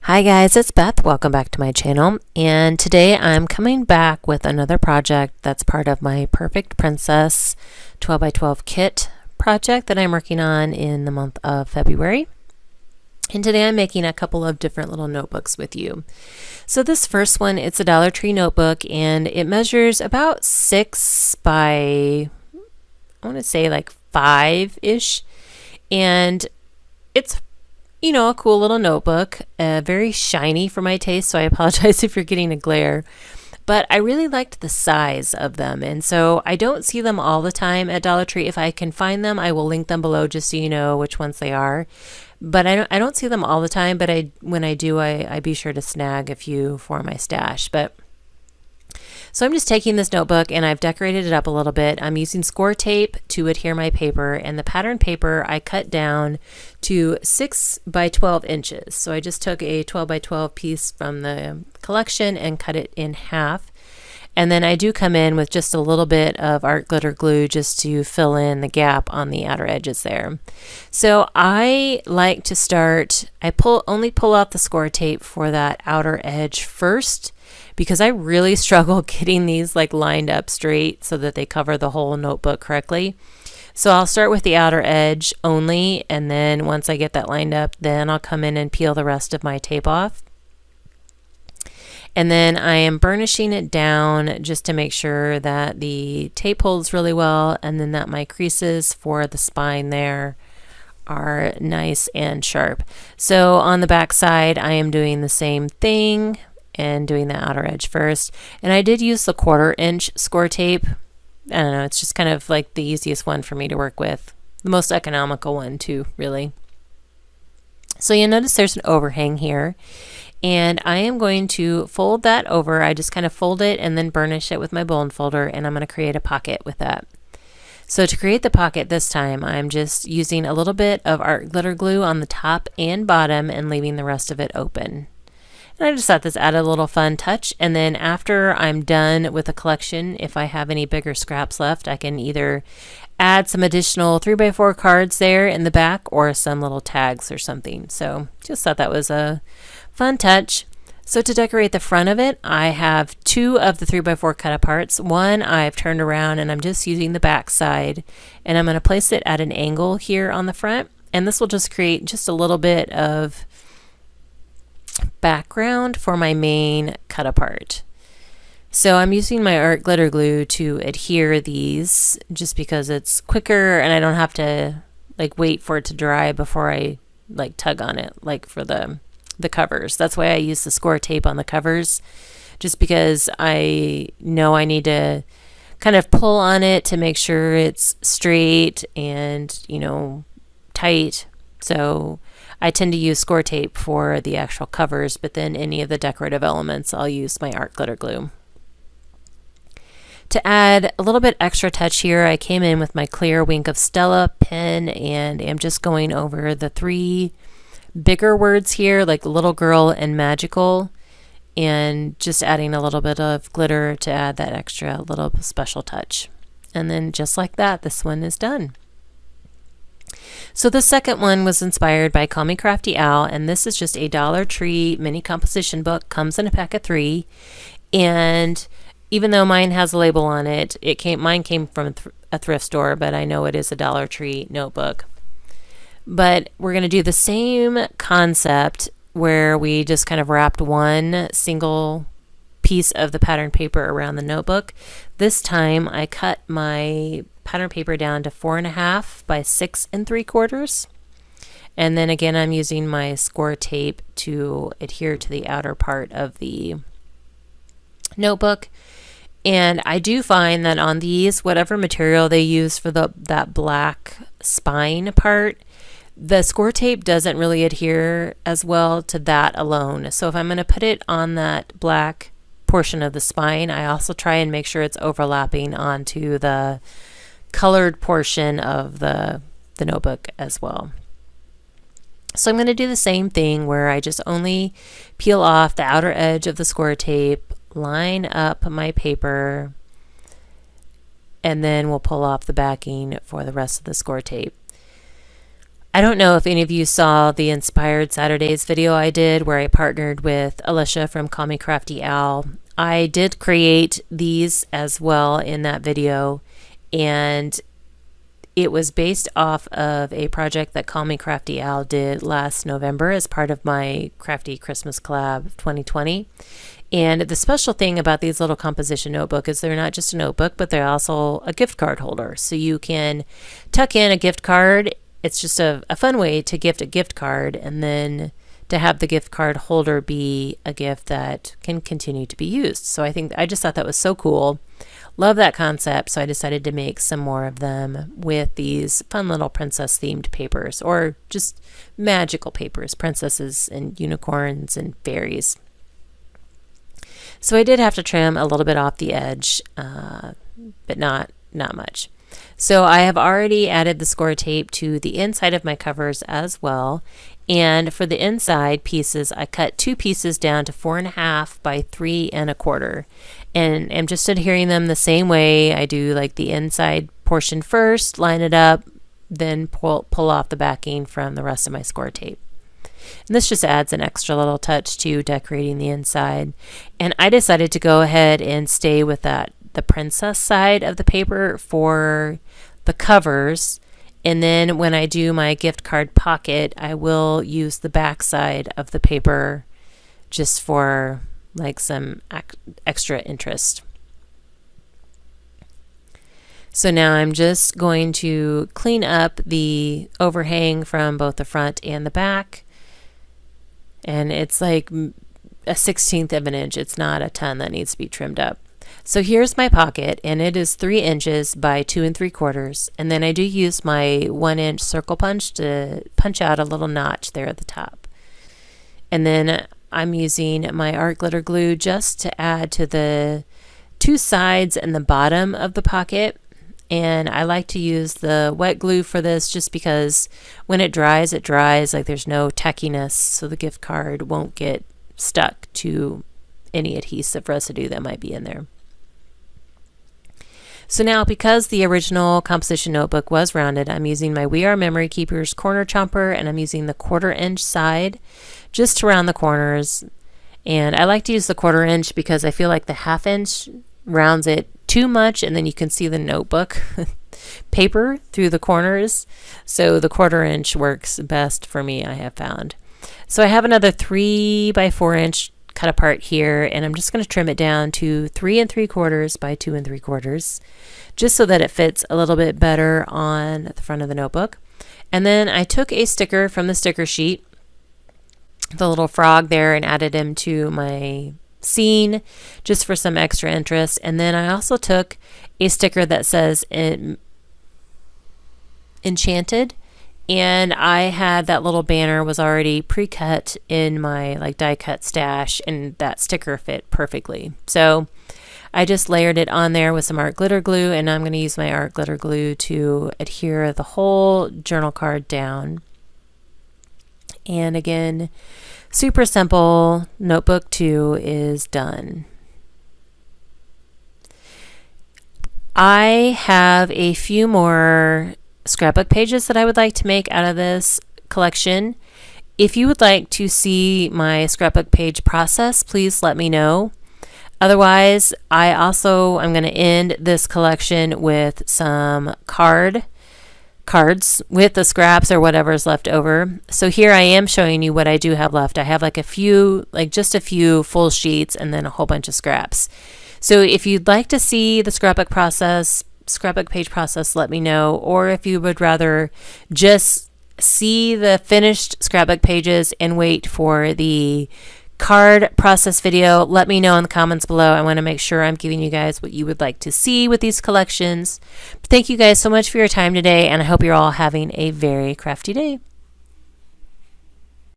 Hi guys, it's Beth. Welcome back to my channel. And today I'm coming back with another project that's part of my Perfect Princess 12 by 12 kit project that I'm working on in the month of February. And today I'm making a couple of different little notebooks with you. So this first one, it's a Dollar Tree notebook and it measures about 6 by, I want to say like 5-ish. And it's a cool little notebook, very shiny for my taste, so I apologize if you're getting a glare. But I really liked the size of them, and so I don't see them all the time at Dollar Tree. If I can find them, I will link them below just so you know which ones they are. But I don't see them all the time, but when I do, I be sure to snag a few for my stash. So I'm just taking this notebook and I've decorated it up a little bit. I'm using score tape to adhere my paper, and the pattern paper I cut down to 6 by 12 inches. So I just took a 12 by 12 piece from the collection and cut it in half. And then I do come in with just a little bit of art glitter glue just to fill in the gap on the outer edges there. So I like to start, only pull out the score tape for that outer edge first, because I really struggle getting these like lined up straight so that they cover the whole notebook correctly. So I'll start with the outer edge only, and then once I get that lined up, then I'll come in and peel the rest of my tape off. And then I am burnishing it down just to make sure that the tape holds really well, and then that my creases for the spine there are nice and sharp. So on the back side, I am doing the same thing and doing the outer edge first. And I did use the 1/4 inch score tape. I don't know, it's just kind of like the easiest one for me to work with. The most economical one too, really. So you'll notice there's an overhang here. And I am going to fold that over. I just kind of fold it and then burnish it with my bone folder, and I'm going to create a pocket with that. So to create the pocket this time, I'm just using a little bit of art glitter glue on the top and bottom and leaving the rest of it open. And I just thought this added a little fun touch. And then after I'm done with the collection, if I have any bigger scraps left, I can either add some additional 3x4 cards there in the back or some little tags or something. So just thought that was a fun touch. So to decorate the front of it, I have 2 of the 3x4 cut aparts. One I've turned around and I'm just using the back side, and I'm going to place it at an angle here on the front. And this will just create just a little bit of background for my main cut apart. So I'm using my art glitter glue to adhere these just because it's quicker and I don't have to like wait for it to dry before I like tug on it like for the covers. That's why I use the score tape on the covers, just because I know I need to kind of pull on it to make sure it's straight and tight. So I tend to use score tape for the actual covers, but then any of the decorative elements I'll use my art glitter glue. To add a little bit extra touch here, I came in with my clear Wink of Stella pen and am just going over the 3 bigger words here, like little girl and magical, and just adding a little bit of glitter to add that extra little special touch. And then just like that, this one is done. So the second one was inspired by Call Me Crafty Owl, and this is just a Dollar Tree mini composition book. Comes in a pack of 3, and even though mine has a label on it, mine came from a thrift store, but I know it is a Dollar Tree notebook. But we're going to do the same concept where we just kind of wrapped one single piece of the pattern paper around the notebook. This time I cut my pattern paper down to 4.5 by 6 3/4. And then again, I'm using my score tape to adhere to the outer part of the notebook. And I do find that on these, whatever material they use for that black spine part, the score tape doesn't really adhere as well to that alone. So if I'm going to put it on that black portion of the spine, I also try and make sure it's overlapping onto the colored portion of the notebook as well. So I'm going to do the same thing where I just only peel off the outer edge of the score tape, line up my paper, and then we'll pull off the backing for the rest of the score tape. I don't know if any of you saw the Inspired Saturdays video I did where I partnered with Alicia from Call Me Crafty Al. I did create these as well in that video, and it was based off of a project that Call Me Crafty Al did last November as part of my Crafty Christmas Collab 2020. And the special thing about these little composition notebook is they're not just a notebook, but they're also a gift card holder. So you can tuck in a gift card. It's just a fun way to gift a gift card, and then to have the gift card holder be a gift that can continue to be used. So I just thought that was so cool. Love that concept. So I decided to make some more of them with these fun little princess themed papers, or just magical papers, princesses and unicorns and fairies. So I did have to trim a little bit off the edge, but not much. So I have already added the score tape to the inside of my covers as well. And for the inside pieces, I cut 2 pieces down to 4.5 by 3 1/4. And I'm just adhering them the same way. I do like the inside portion first, line it up, then pull off the backing from the rest of my score tape. And this just adds an extra little touch to decorating the inside. And I decided to go ahead and stay with the princess side of the paper for the covers. And then when I do my gift card pocket, I will use the back side of the paper just for like some extra interest. So now I'm just going to clean up the overhang from both the front and the back. And it's like a 1/16 of an inch. It's not a ton that needs to be trimmed up. So here's my pocket, and it is 3 inches by 2 3/4. And then I do use my 1-inch circle punch to punch out a little notch there at the top. And then I'm using my art glitter glue just to add to the 2 sides and the bottom of the pocket. And I like to use the wet glue for this just because when it dries, like there's no tackiness, so the gift card won't get stuck to any adhesive residue that might be in there. So now, because the original composition notebook was rounded, I'm using my We Are Memory Keepers corner chomper, and I'm using the 1/4 inch side just to round the corners. And I like to use the 1/4 inch because I feel like the 1/2 inch rounds it too much, and then you can see the notebook paper through the corners. So the 1/4 inch works best for me, I have found. So I have another 3 by 4 inch cut apart here, and I'm just going to trim it down to 3 3/4 by 2 3/4, just so that it fits a little bit better on the front of the notebook. And then I took a sticker from the sticker sheet, the little frog there, and added him to my scene just for some extra interest. And then I also took a sticker that says Enchanted, and I had that little banner was already pre-cut in my like die cut stash, and that sticker fit perfectly. So I just layered it on there with some art glitter glue, and I'm going to use my art glitter glue to adhere the whole journal card down. And again, super simple. Notebook 2 is done. I have a few more scrapbook pages that I would like to make out of this collection. If you would like to see my scrapbook page process, please let me know. Otherwise, I'm going to end this collection with some cards with the scraps or whatever's left over. So here I am showing you what I do have left. I have just a few full sheets and then a whole bunch of scraps. So if you'd like to see the scrapbook page process, let me know. Or if you would rather just see the finished scrapbook pages and wait for the card process video, let me know in the comments below. I want to make sure I'm giving you guys what you would like to see with these collections. Thank you guys so much for your time today, and I hope you're all having a very crafty day.